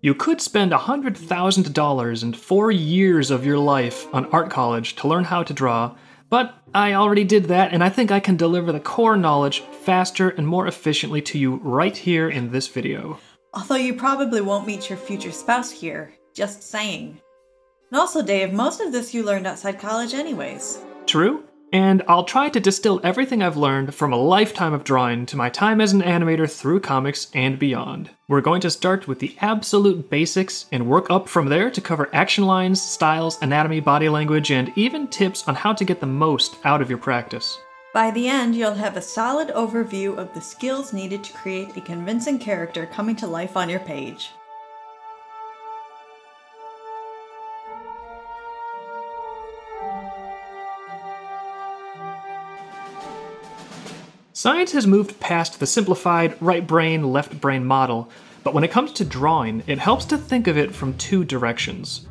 You could spend $100,000 and 4 years of your life on art college to learn how to draw, but I already did that and I think I can deliver the core knowledge faster and more efficiently to you right here in this video. Although you probably won't meet your future spouse here, just saying. And also, Dave, most of this you learned outside college anyways. True, and I'll try to distill everything I've learned from a lifetime of drawing to my time as an animator through comics and beyond. We're going to start with the absolute basics and work up from there to cover action lines, styles, anatomy, body language, and even tips on how to get the most out of your practice. By the end, you'll have a solid overview of the skills needed to create a convincing character coming to life on your page. Science has moved past the simplified right brain, left brain model, but when it comes to drawing, it helps to think of it from two directions.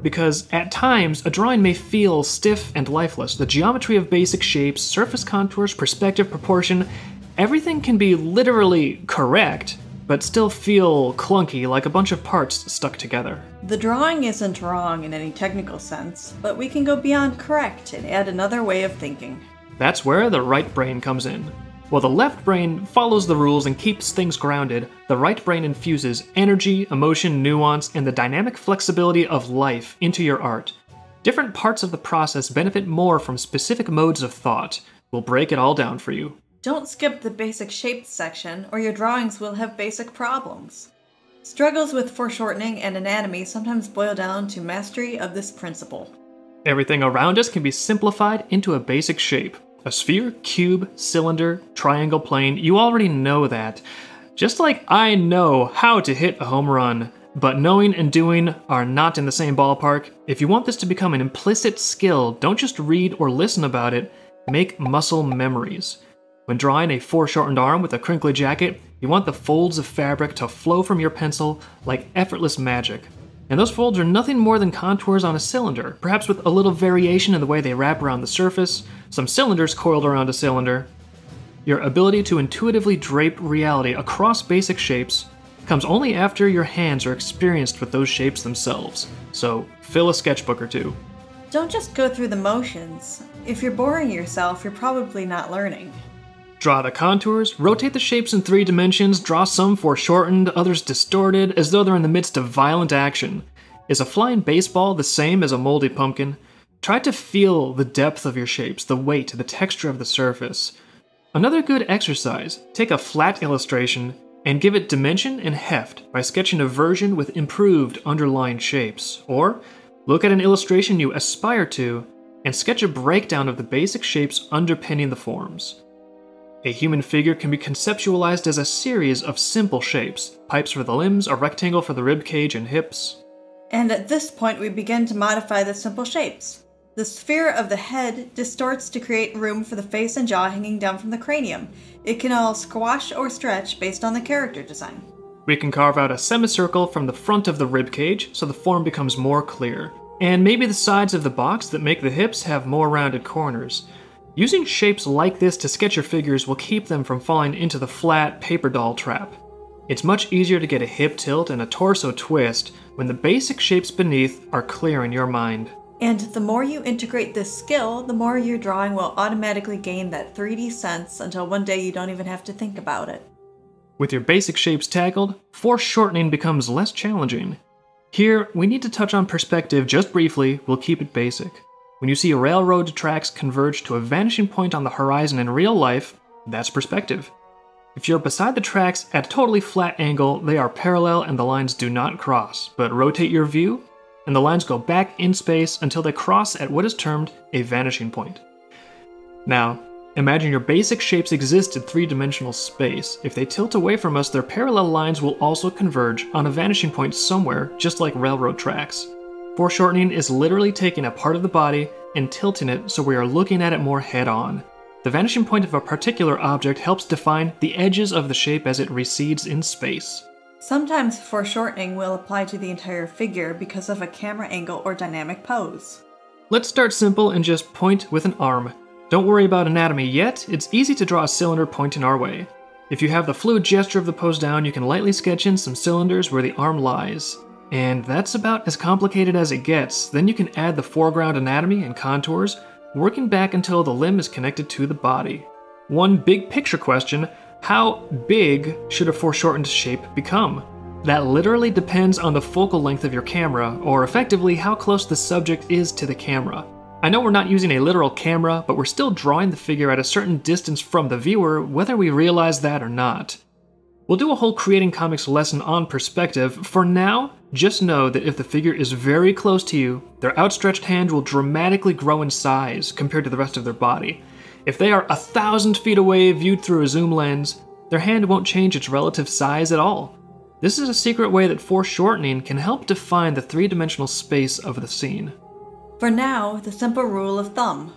Because at times, a drawing may feel stiff and lifeless. The geometry of basic shapes, surface contours, perspective, proportion, everything can be literally correct, but still feel clunky, like a bunch of parts stuck together. The drawing isn't wrong in any technical sense, but we can go beyond correct and add another way of thinking. That's where the right brain comes in. While the left brain follows the rules and keeps things grounded, the right brain infuses energy, emotion, nuance, and the dynamic flexibility of life into your art. Different parts of the process benefit more from specific modes of thought. We'll break it all down for you. Don't skip the basic shapes section, or your drawings will have basic problems. Struggles with foreshortening and anatomy sometimes boil down to mastery of this principle. Everything around us can be simplified into a basic shape. A sphere, cube, cylinder, triangle, plane, you already know that. Just like I know how to hit a home run, but knowing and doing are not in the same ballpark. If you want this to become an implicit skill, don't just read or listen about it, make muscle memories. When drawing a foreshortened arm with a crinkly jacket, you want the folds of fabric to flow from your pencil like effortless magic. And those folds are nothing more than contours on a cylinder, perhaps with a little variation in the way they wrap around the surface, some cylinders coiled around a cylinder. Your ability to intuitively drape reality across basic shapes comes only after your hands are experienced with those shapes themselves, so fill a sketchbook or two. Don't just go through the motions. If you're boring yourself, you're probably not learning. Draw the contours, rotate the shapes in 3 dimensions, draw some foreshortened, others distorted, as though they're in the midst of violent action. Is a flying baseball the same as a moldy pumpkin? Try to feel the depth of your shapes, the weight, the texture of the surface. Another good exercise, take a flat illustration and give it dimension and heft by sketching a version with improved underlying shapes. Or look at an illustration you aspire to and sketch a breakdown of the basic shapes underpinning the forms. A human figure can be conceptualized as a series of simple shapes, pipes for the limbs, a rectangle for the rib cage and hips. And at this point we begin to modify the simple shapes. The sphere of the head distorts to create room for the face and jaw hanging down from the cranium. It can all squash or stretch based on the character design. We can carve out a semicircle from the front of the rib cage so the form becomes more clear. And maybe the sides of the box that make the hips have more rounded corners. Using shapes like this to sketch your figures will keep them from falling into the flat paper doll trap. It's much easier to get a hip tilt and a torso twist when the basic shapes beneath are clear in your mind. And the more you integrate this skill, the more your drawing will automatically gain that 3D sense until one day you don't even have to think about it. With your basic shapes tackled, foreshortening becomes less challenging. Here, we need to touch on perspective just briefly. We'll keep it basic. When you see railroad tracks converge to a vanishing point on the horizon in real life, that's perspective. If you're beside the tracks at a totally flat angle, they are parallel and the lines do not cross, but rotate your view, and the lines go back in space until they cross at what is termed a vanishing point. Now, imagine your basic shapes exist in 3-dimensional space. If they tilt away from us, their parallel lines will also converge on a vanishing point somewhere, just like railroad tracks. Foreshortening is literally taking a part of the body and tilting it so we are looking at it more head-on. The vanishing point of a particular object helps define the edges of the shape as it recedes in space. Sometimes foreshortening will apply to the entire figure because of a camera angle or dynamic pose. Let's start simple and just point with an arm. Don't worry about anatomy yet, it's easy to draw a cylinder pointing our way. If you have the fluid gesture of the pose down, you can lightly sketch in some cylinders where the arm lies. And that's about as complicated as it gets. Then you can add the foreground anatomy and contours, working back until the limb is connected to the body. One big picture question: how big should a foreshortened shape become? That literally depends on the focal length of your camera, or effectively how close the subject is to the camera. I know we're not using a literal camera, but we're still drawing the figure at a certain distance from the viewer, whether we realize that or not. We'll do a whole creating comics lesson on perspective. For now, just know that if the figure is very close to you, their outstretched hand will dramatically grow in size compared to the rest of their body. If they are 1,000 feet away viewed through a zoom lens, their hand won't change its relative size at all. This is a secret way that foreshortening can help define the three-dimensional space of the scene. For now, the simple rule of thumb.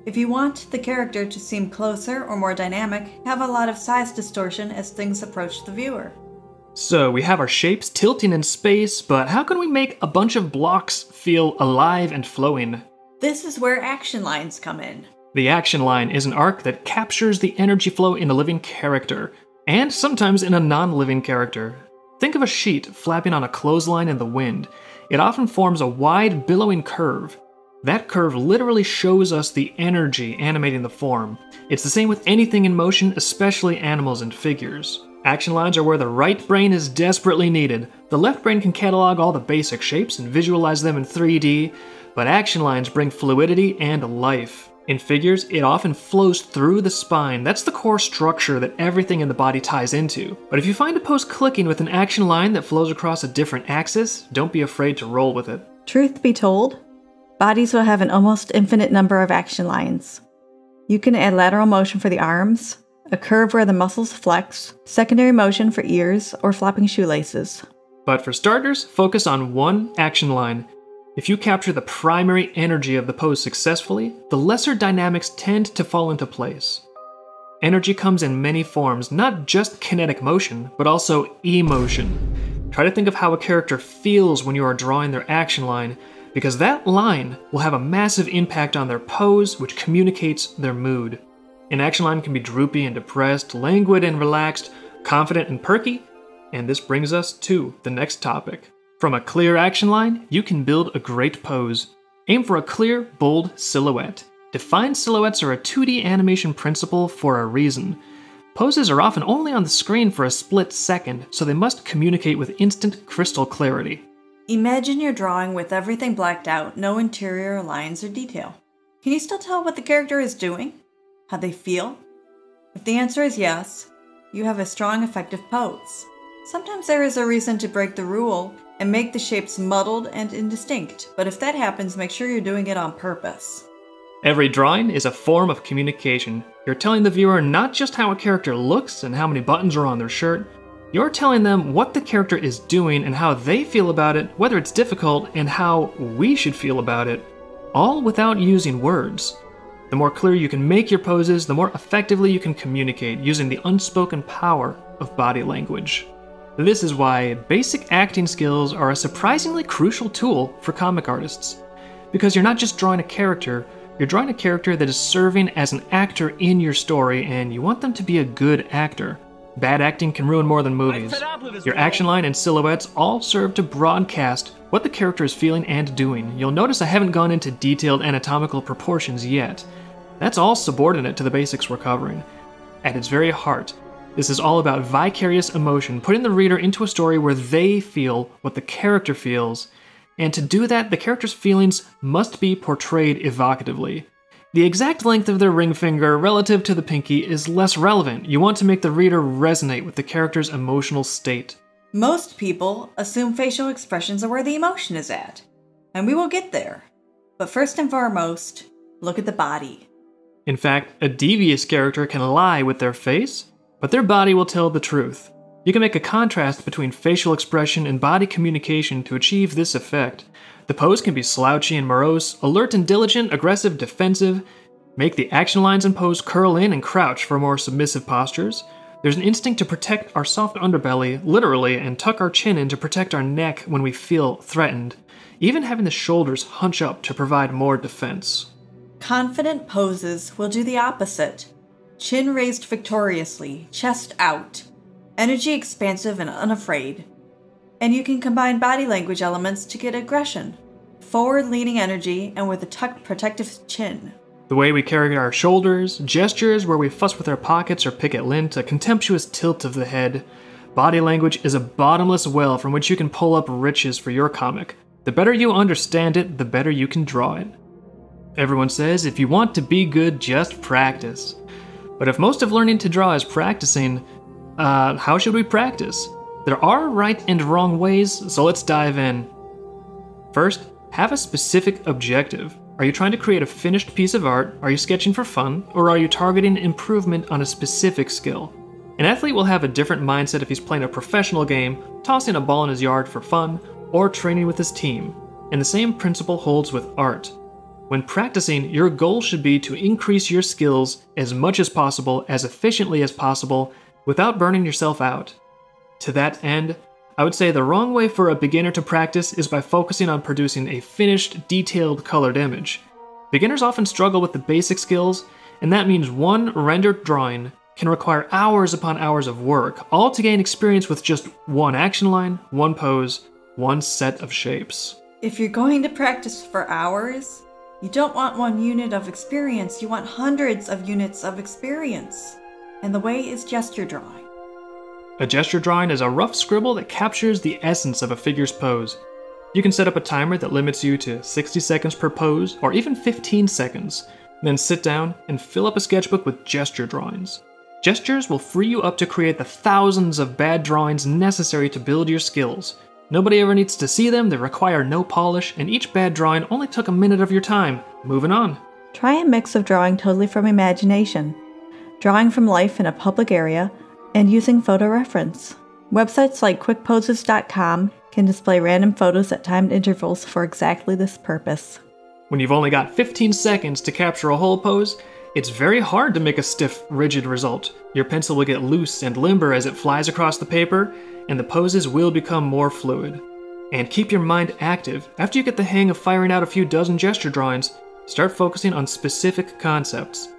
If you want the character to seem closer or more dynamic, have a lot of size distortion as things approach the viewer. So we have our shapes tilting in space, but how can we make a bunch of blocks feel alive and flowing? This is where action lines come in. The action line is an arc that captures the energy flow in a living character, and sometimes in a non-living character. Think of a sheet flapping on a clothesline in the wind. It often forms a wide, billowing curve. That curve literally shows us the energy animating the form. It's the same with anything in motion, especially animals and figures. Action lines are where the right brain is desperately needed. The left brain can catalog all the basic shapes and visualize them in 3D, but action lines bring fluidity and life. In figures, it often flows through the spine. That's the core structure that everything in the body ties into. But if you find a pose clicking with an action line that flows across a different axis, don't be afraid to roll with it. Truth be told, bodies will have an almost infinite number of action lines. You can add lateral motion for the arms, a curve where the muscles flex, secondary motion for ears, or flopping shoelaces. But for starters, focus on one action line. If you capture the primary energy of the pose successfully, the lesser dynamics tend to fall into place. Energy comes in many forms, not just kinetic motion, but also emotion. Try to think of how a character feels when you are drawing their action line, because that line will have a massive impact on their pose, which communicates their mood. An action line can be droopy and depressed, languid and relaxed, confident and perky, and this brings us to the next topic. From a clear action line, you can build a great pose. Aim for a clear, bold silhouette. Defined silhouettes are a 2D animation principle for a reason. Poses are often only on the screen for a split second, so they must communicate with instant crystal clarity. Imagine you're drawing with everything blacked out, no interior lines or detail. Can you still tell what the character is doing? How they feel? If the answer is yes, you have a strong, effective pose. Sometimes there is a reason to break the rule and make the shapes muddled and indistinct, but if that happens, make sure you're doing it on purpose. Every drawing is a form of communication. You're telling the viewer not just how a character looks and how many buttons are on their shirt, you're telling them what the character is doing and how they feel about it, whether it's difficult, and how we should feel about it, all without using words. The more clear you can make your poses, the more effectively you can communicate using the unspoken power of body language. This is why basic acting skills are a surprisingly crucial tool for comic artists. Because you're not just drawing a character, you're drawing a character that is serving as an actor in your story, and you want them to be a good actor. Bad acting can ruin more than movies. Your action line and silhouettes all serve to broadcast what the character is feeling and doing. You'll notice I haven't gone into detailed anatomical proportions yet. That's all subordinate to the basics we're covering. At its very heart, this is all about vicarious emotion, putting the reader into a story where they feel what the character feels, and to do that, the character's feelings must be portrayed evocatively. The exact length of their ring finger relative to the pinky is less relevant. You want to make the reader resonate with the character's emotional state. Most people assume facial expressions are where the emotion is at, and we will get there. But first and foremost, look at the body. In fact, a devious character can lie with their face, but their body will tell the truth. You can make a contrast between facial expression and body communication to achieve this effect. The pose can be slouchy and morose, alert and diligent, aggressive, defensive. Make the action lines and pose curl in and crouch for more submissive postures. There's an instinct to protect our soft underbelly, literally, and tuck our chin in to protect our neck when we feel threatened. Even having the shoulders hunch up to provide more defense. Confident poses will do the opposite. Chin raised victoriously, chest out. Energy expansive and unafraid. And you can combine body language elements to get aggression. Forward-leaning energy and with a tucked protective chin. The way we carry our shoulders, gestures where we fuss with our pockets or pick at lint, a contemptuous tilt of the head. Body language is a bottomless well from which you can pull up riches for your comic. The better you understand it, the better you can draw it. Everyone says if you want to be good, just practice. But if most of learning to draw is practicing, how should we practice? There are right and wrong ways, so let's dive in. First, have a specific objective. Are you trying to create a finished piece of art? Are you sketching for fun? Or are you targeting improvement on a specific skill? An athlete will have a different mindset if he's playing a professional game, tossing a ball in his yard for fun, or training with his team. And the same principle holds with art. When practicing, your goal should be to increase your skills as much as possible, as efficiently as possible, without burning yourself out. To that end, I would say the wrong way for a beginner to practice is by focusing on producing a finished, detailed, colored image. Beginners often struggle with the basic skills, and that means one rendered drawing can require hours upon hours of work, all to gain experience with just one action line, one pose, one set of shapes. If you're going to practice for hours, you don't want one unit of experience, you want hundreds of units of experience. And the way is gesture drawing. A gesture drawing is a rough scribble that captures the essence of a figure's pose. You can set up a timer that limits you to 60 seconds per pose, or even 15 seconds. Then sit down and fill up a sketchbook with gesture drawings. Gestures will free you up to create the thousands of bad drawings necessary to build your skills. Nobody ever needs to see them, they require no polish, and each bad drawing only took a minute of your time. Moving on. Try a mix of drawing totally from imagination, drawing from life in a public area, and using photo reference. Websites like quickposes.com can display random photos at timed intervals for exactly this purpose. When you've only got 15 seconds to capture a whole pose, it's very hard to make a stiff, rigid result. Your pencil will get loose and limber as it flies across the paper, and the poses will become more fluid. And keep your mind active. After you get the hang of firing out a few dozen gesture drawings, start focusing on specific concepts.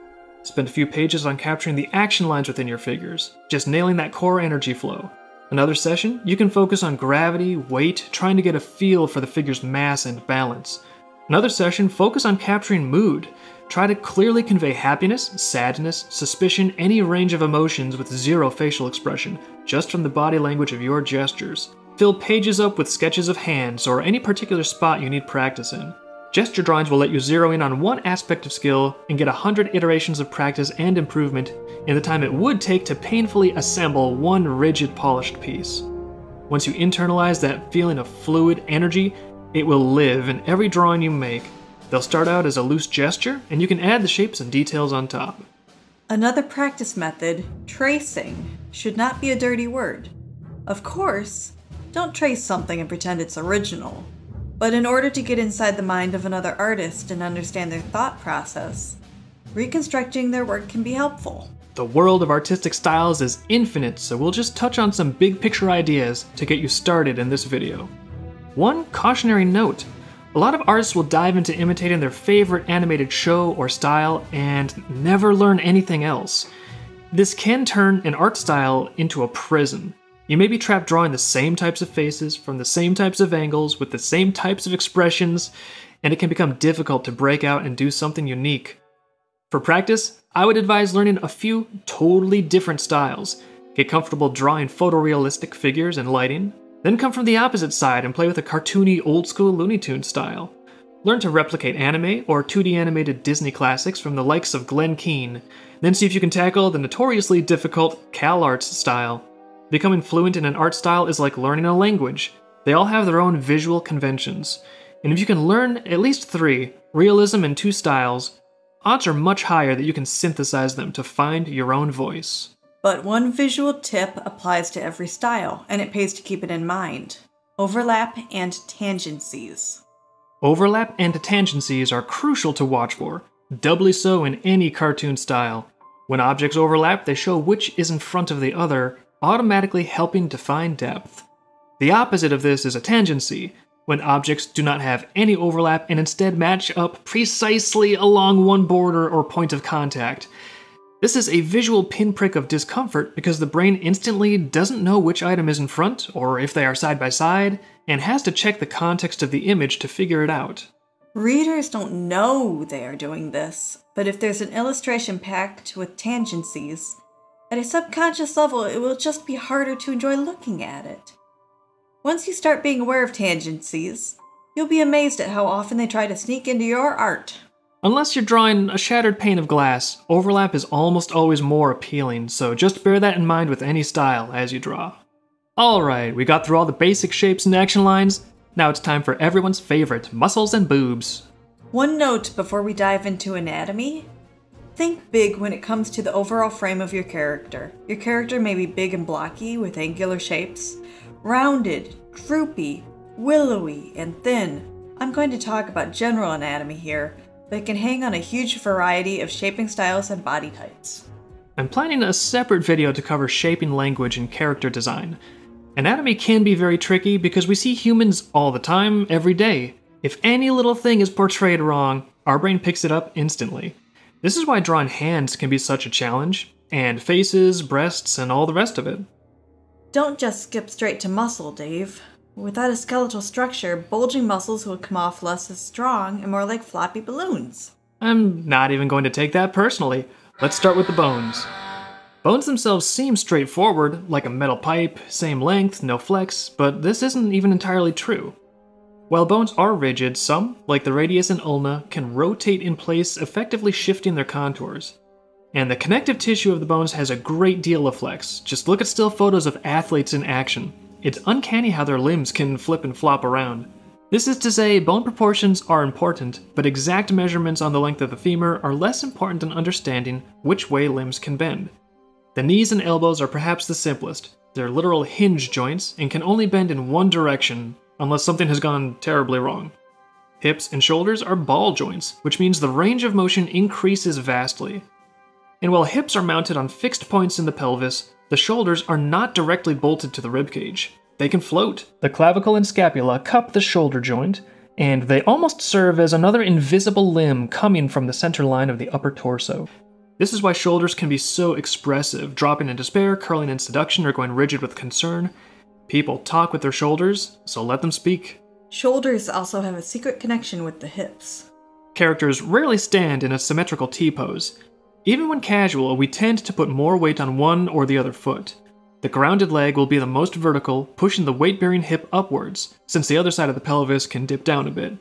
Spend a few pages on capturing the action lines within your figures, just nailing that core energy flow. Another session, you can focus on gravity, weight, trying to get a feel for the figure's mass and balance. Another session, focus on capturing mood. Try to clearly convey happiness, sadness, suspicion, any range of emotions with zero facial expression, just from the body language of your gestures. Fill pages up with sketches of hands or any particular spot you need practice in. Gesture drawings will let you zero in on one aspect of skill and get 100 iterations of practice and improvement in the time it would take to painfully assemble one rigid, polished piece. Once you internalize that feeling of fluid energy, it will live in every drawing you make. They'll start out as a loose gesture, and you can add the shapes and details on top. Another practice method, tracing, should not be a dirty word. Of course, don't trace something and pretend it's original. But in order to get inside the mind of another artist and understand their thought process, reconstructing their work can be helpful. The world of artistic styles is infinite, so we'll just touch on some big picture ideas to get you started in this video. One cautionary note. A lot of artists will dive into imitating their favorite animated show or style and never learn anything else. This can turn an art style into a prison. You may be trapped drawing the same types of faces from the same types of angles with the same types of expressions, and it can become difficult to break out and do something unique. For practice, I would advise learning a few totally different styles. Get comfortable drawing photorealistic figures and lighting, then come from the opposite side and play with a cartoony old-school Looney Tunes style. Learn to replicate anime or 2D animated Disney classics from the likes of Glen Keane, then see if you can tackle the notoriously difficult CalArts style. Becoming fluent in an art style is like learning a language. They all have their own visual conventions, and if you can learn at least 3, realism and 2 styles, odds are much higher that you can synthesize them to find your own voice. But one visual tip applies to every style, and it pays to keep it in mind. Overlap and tangencies. Overlap and tangencies are crucial to watch for, doubly so in any cartoon style. When objects overlap, they show which is in front of the other, automatically helping define depth. The opposite of this is a tangency, when objects do not have any overlap and instead match up precisely along one border or point of contact. This is a visual pinprick of discomfort because the brain instantly doesn't know which item is in front or if they are side by side, and has to check the context of the image to figure it out. Readers don't know they are doing this, but if there's an illustration packed with tangencies, at a subconscious level it will just be harder to enjoy looking at it. Once you start being aware of tangencies, you'll be amazed at how often they try to sneak into your art. Unless you're drawing a shattered pane of glass, overlap is almost always more appealing, so just bear that in mind with any style as you draw. Alright, we got through all the basic shapes and action lines. Now it's time for everyone's favorite, muscles and boobs. One note before we dive into anatomy. Think big when it comes to the overall frame of your character. Your character may be big and blocky with angular shapes, rounded, droopy, willowy, and thin. I'm going to talk about general anatomy here, but it can hang on a huge variety of shaping styles and body types. I'm planning a separate video to cover shaping language and character design. Anatomy can be very tricky because we see humans all the time, every day. If any little thing is portrayed wrong, our brain picks it up instantly. This is why drawing hands can be such a challenge, and faces, breasts, and all the rest of it. Don't just skip straight to muscle, Dave. Without a skeletal structure, bulging muscles will come off less as strong and more like floppy balloons. I'm not even going to take that personally. Let's start with the bones. Bones themselves seem straightforward, like a metal pipe, same length, no flex, but this isn't even entirely true. While bones are rigid, some, like the radius and ulna, can rotate in place, effectively shifting their contours. And the connective tissue of the bones has a great deal of flex. Just look at still photos of athletes in action. It's uncanny how their limbs can flip and flop around. This is to say, bone proportions are important, but exact measurements on the length of the femur are less important than understanding which way limbs can bend. The knees and elbows are perhaps the simplest. They're literal hinge joints and can only bend in one direction, unless something has gone terribly wrong. Hips and shoulders are ball joints, which means the range of motion increases vastly. And while hips are mounted on fixed points in the pelvis, the shoulders are not directly bolted to the ribcage. They can float. The clavicle and scapula cup the shoulder joint, and they almost serve as another invisible limb coming from the center line of the upper torso. This is why shoulders can be so expressive, dropping in despair, curling in seduction, or going rigid with concern. People talk with their shoulders, so let them speak. Shoulders also have a secret connection with the hips. Characters rarely stand in a symmetrical T-pose. Even when casual, we tend to put more weight on one or the other foot. The grounded leg will be the most vertical, pushing the weight-bearing hip upwards, since the other side of the pelvis can dip down a bit.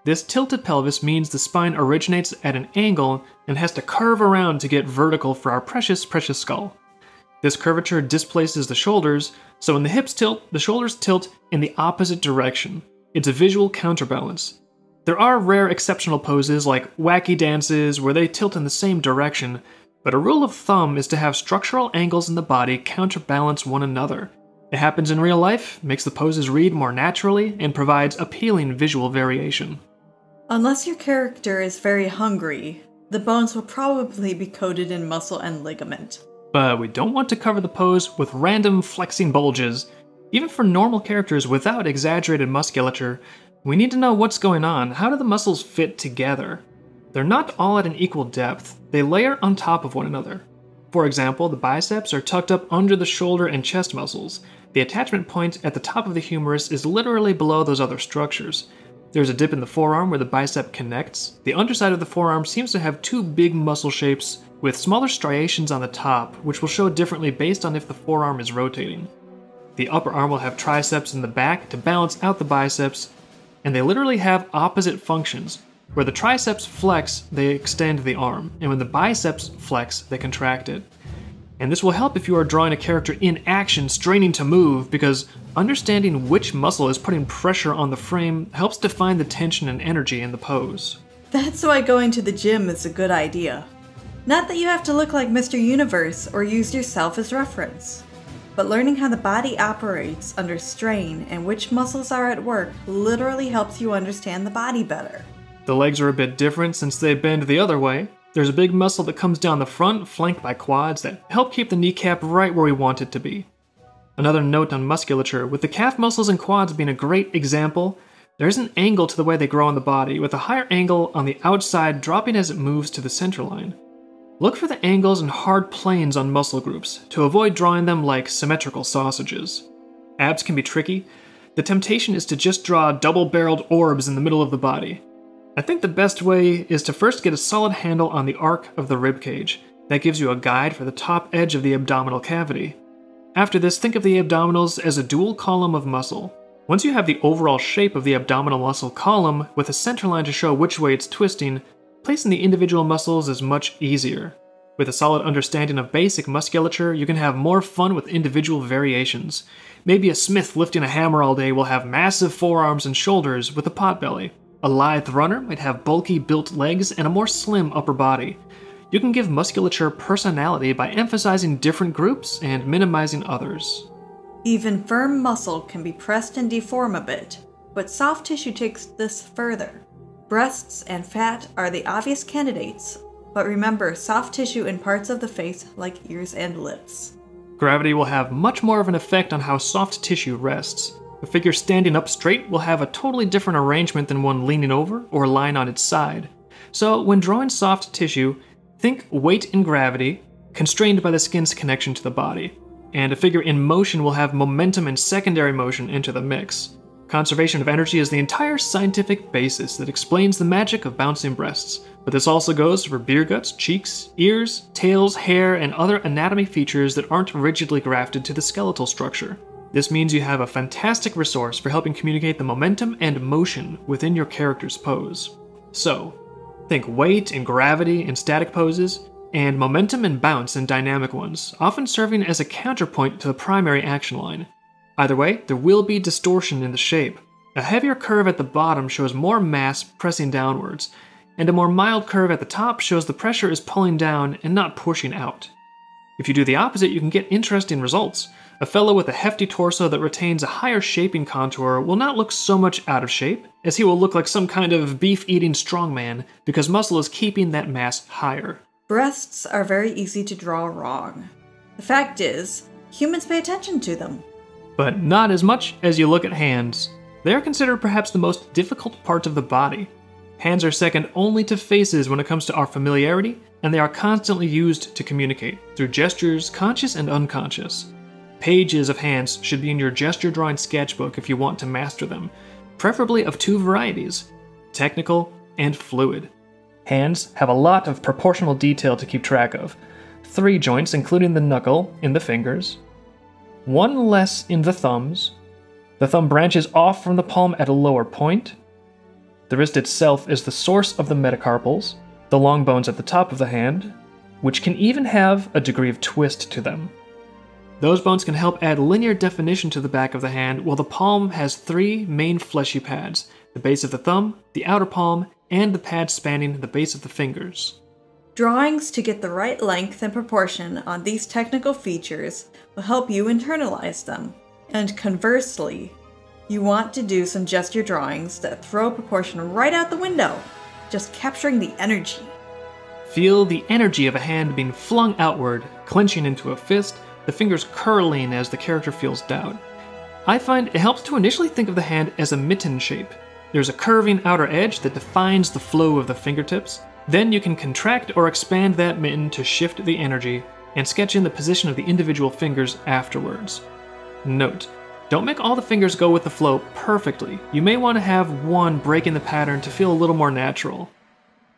This tilted pelvis means the spine originates at an angle and has to curve around to get vertical for our precious, precious skull. This curvature displaces the shoulders, so when the hips tilt, the shoulders tilt in the opposite direction. It's a visual counterbalance. There are rare exceptional poses like wacky dances where they tilt in the same direction, but a rule of thumb is to have structural angles in the body counterbalance one another. It happens in real life, makes the poses read more naturally, and provides appealing visual variation. Unless your character is very hungry, the bones will probably be coated in muscle and ligament. But we don't want to cover the pose with random flexing bulges. Even for normal characters without exaggerated musculature, we need to know what's going on. How do the muscles fit together? They're not all at an equal depth. They layer on top of one another. For example, the biceps are tucked up under the shoulder and chest muscles. The attachment point at the top of the humerus is literally below those other structures. There's a dip in the forearm where the bicep connects. The underside of the forearm seems to have two big muscle shapes with smaller striations on the top, which will show differently based on if the forearm is rotating. The upper arm will have triceps in the back to balance out the biceps, and they literally have opposite functions. Where the triceps flex, they extend the arm, and when the biceps flex, they contract it. And this will help if you are drawing a character in action, straining to move, because understanding which muscle is putting pressure on the frame helps define the tension and energy in the pose. That's why going to the gym is a good idea. Not that you have to look like Mr. Universe or use yourself as reference, but learning how the body operates under strain and which muscles are at work literally helps you understand the body better. The legs are a bit different since they bend the other way. There's a big muscle that comes down the front, flanked by quads, that help keep the kneecap right where we want it to be. Another note on musculature, with the calf muscles and quads being a great example, there's an angle to the way they grow on the body, with a higher angle on the outside dropping as it moves to the center line. Look for the angles and hard planes on muscle groups to avoid drawing them like symmetrical sausages. Abs can be tricky. The temptation is to just draw double-barreled orbs in the middle of the body. I think the best way is to first get a solid handle on the arc of the ribcage. That gives you a guide for the top edge of the abdominal cavity. After this, think of the abdominals as a dual column of muscle. Once you have the overall shape of the abdominal muscle column with a center line to show which way it's twisting, placing the individual muscles is much easier. With a solid understanding of basic musculature, you can have more fun with individual variations. Maybe a smith lifting a hammer all day will have massive forearms and shoulders with a potbelly. A lithe runner might have bulky built legs and a more slim upper body. You can give musculature personality by emphasizing different groups and minimizing others. Even firm muscle can be pressed and deform a bit, but soft tissue takes this further. Breasts and fat are the obvious candidates, but remember soft tissue in parts of the face like ears and lips. Gravity will have much more of an effect on how soft tissue rests. A figure standing up straight will have a totally different arrangement than one leaning over or lying on its side. So when drawing soft tissue, think weight and gravity, constrained by the skin's connection to the body. And a figure in motion will have momentum and secondary motion into the mix. Conservation of energy is the entire scientific basis that explains the magic of bouncing breasts, but this also goes for beer guts, cheeks, ears, tails, hair, and other anatomy features that aren't rigidly grafted to the skeletal structure. This means you have a fantastic resource for helping communicate the momentum and motion within your character's pose. So, think weight and gravity in static poses, and momentum and bounce in dynamic ones, often serving as a counterpoint to the primary action line. Either way, there will be distortion in the shape. A heavier curve at the bottom shows more mass pressing downwards, and a more mild curve at the top shows the pressure is pulling down and not pushing out. If you do the opposite, you can get interesting results. A fellow with a hefty torso that retains a higher shaping contour will not look so much out of shape, as he will look like some kind of beef-eating strongman, because muscle is keeping that mass higher. Breasts are very easy to draw wrong. The fact is, humans pay attention to them. But not as much as you look at hands. They are considered perhaps the most difficult part of the body. Hands are second only to faces when it comes to our familiarity, and they are constantly used to communicate, through gestures, conscious and unconscious. Pages of hands should be in your gesture drawing sketchbook if you want to master them, preferably of two varieties, technical and fluid. Hands have a lot of proportional detail to keep track of. 3 joints, including the knuckle, in the fingers. 1 less in the thumbs. The thumb branches off from the palm at a lower point. The wrist itself is the source of the metacarpals, the long bones at the top of the hand, which can even have a degree of twist to them. Those bones can help add linear definition to the back of the hand, while the palm has 3 main fleshy pads, the base of the thumb, the outer palm, and the pad spanning the base of the fingers. Drawings to get the right length and proportion on these technical features will help you internalize them. And conversely, you want to do some gesture drawings that throw proportion right out the window, just capturing the energy. Feel the energy of a hand being flung outward, clenching into a fist, the fingers curling as the character feels doubt. I find it helps to initially think of the hand as a mitten shape. There's a curving outer edge that defines the flow of the fingertips. Then you can contract or expand that mitten to shift the energy and sketch in the position of the individual fingers afterwards. Note, don't make all the fingers go with the flow perfectly. You may want to have one breaking the pattern to feel a little more natural.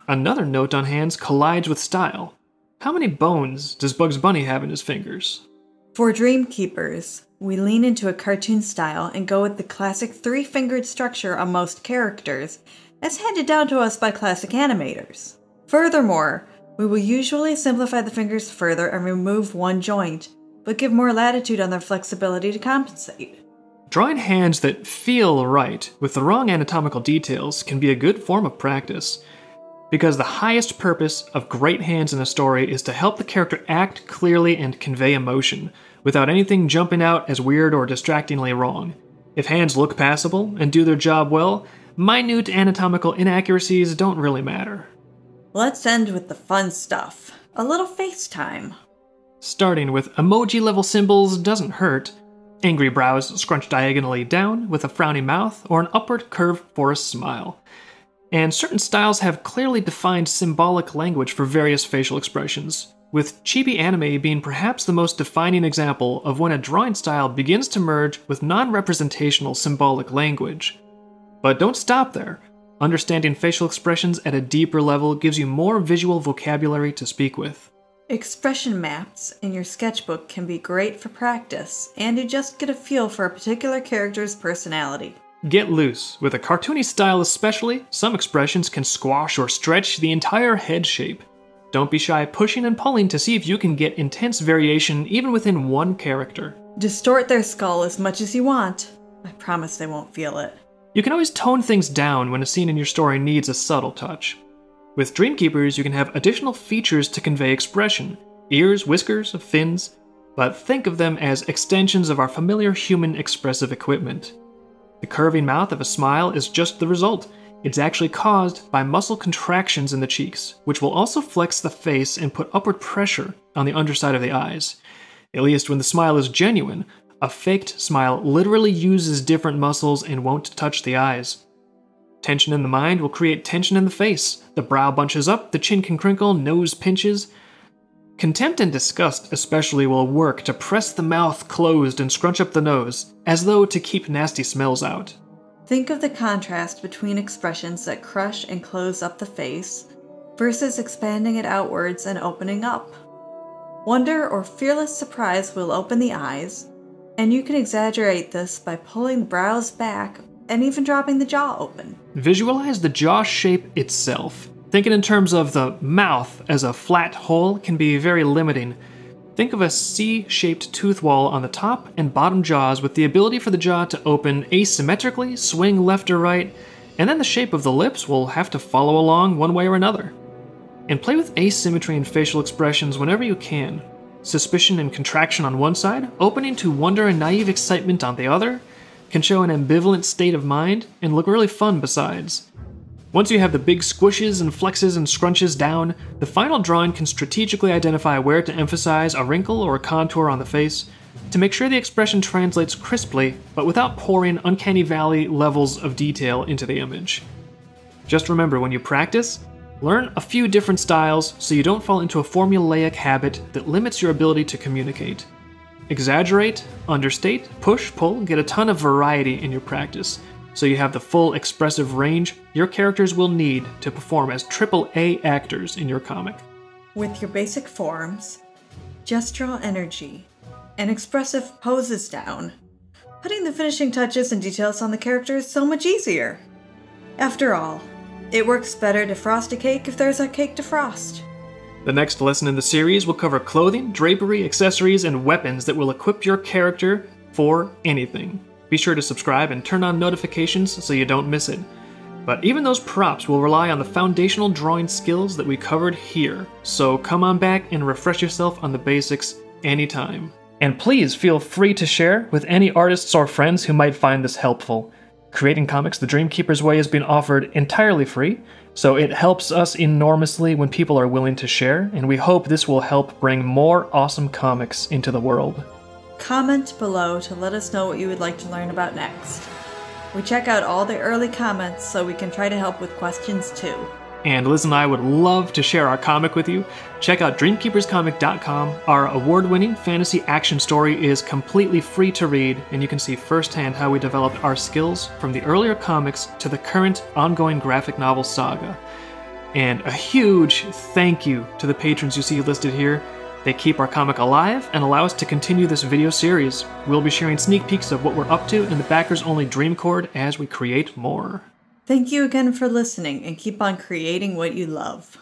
Another note on hands collides with style. How many bones does Bugs Bunny have in his fingers? For Dreamkeepers, we lean into a cartoon style and go with the classic 3-fingered structure on most characters, as handed down to us by classic animators. Furthermore, we will usually simplify the fingers further and remove one joint, but give more latitude on their flexibility to compensate. Drawing hands that feel right with the wrong anatomical details can be a good form of practice, because the highest purpose of great hands in a story is to help the character act clearly and convey emotion, without anything jumping out as weird or distractingly wrong. If hands look passable and do their job well, minute anatomical inaccuracies don't really matter. Let's end with the fun stuff. A little face time. Starting with emoji-level symbols doesn't hurt. Angry brows scrunched diagonally down with a frowny mouth or an upward curve for a smile. And certain styles have clearly defined symbolic language for various facial expressions, with chibi anime being perhaps the most defining example of when a drawing style begins to merge with non-representational symbolic language. But don't stop there. Understanding facial expressions at a deeper level gives you more visual vocabulary to speak with. Expression maps in your sketchbook can be great for practice, and you just get a feel for a particular character's personality. Get loose. With a cartoony style especially, some expressions can squash or stretch the entire head shape. Don't be shy pushing and pulling to see if you can get intense variation even within one character. Distort their skull as much as you want. I promise they won't feel it. You can always tone things down when a scene in your story needs a subtle touch. With Dreamkeepers, you can have additional features to convey expression: ears, whiskers, fins, but think of them as extensions of our familiar human expressive equipment. The curving mouth of a smile is just the result. It's actually caused by muscle contractions in the cheeks, which will also flex the face and put upward pressure on the underside of the eyes. At least when the smile is genuine, a faked smile literally uses different muscles and won't touch the eyes. Tension in the mind will create tension in the face. The brow bunches up, the chin can crinkle, nose pinches. Contempt and disgust especially will work to press the mouth closed and scrunch up the nose, as though to keep nasty smells out. Think of the contrast between expressions that crush and close up the face versus expanding it outwards and opening up. Wonder or fearless surprise will open the eyes, and you can exaggerate this by pulling the brows back and even dropping the jaw open. Visualize the jaw shape itself. Thinking in terms of the mouth as a flat hole can be very limiting. Think of a C-shaped tooth wall on the top and bottom jaws with the ability for the jaw to open asymmetrically, swing left or right, and then the shape of the lips will have to follow along one way or another. And play with asymmetry in facial expressions whenever you can. Suspicion and contraction on one side, opening to wonder and naive excitement on the other, can show an ambivalent state of mind and look really fun besides. Once you have the big squishes and flexes and scrunches down, the final drawing can strategically identify where to emphasize a wrinkle or a contour on the face to make sure the expression translates crisply, but without pouring uncanny valley levels of detail into the image. Just remember, when you practice, learn a few different styles so you don't fall into a formulaic habit that limits your ability to communicate. Exaggerate, understate, push, pull, get a ton of variety in your practice, so you have the full expressive range your characters will need to perform as AAA actors in your comic. With your basic forms, gestural energy, and expressive poses down, putting the finishing touches and details on the character is so much easier. After all, it works better to frost a cake if there's a cake to frost. The next lesson in the series will cover clothing, drapery, accessories, and weapons that will equip your character for anything. Be sure to subscribe and turn on notifications so you don't miss it. But even those props will rely on the foundational drawing skills that we covered here, so come on back and refresh yourself on the basics anytime. And please feel free to share with any artists or friends who might find this helpful. Creating comics the Dreamkeepers way is being offered entirely free, so it helps us enormously when people are willing to share, and we hope this will help bring more awesome comics into the world. Comment below to let us know what you would like to learn about next. We check out all the early comments so we can try to help with questions too. And Liz and I would love to share our comic with you. Check out dreamkeeperscomic.com. Our award-winning fantasy action story is completely free to read, and you can see firsthand how we developed our skills from the earlier comics to the current ongoing graphic novel saga. And a huge thank you to the patrons you see listed here. They keep our comic alive and allow us to continue this video series. We'll be sharing sneak peeks of what we're up to in the backers-only Dreamcord as we create more. Thank you again for listening, and keep on creating what you love.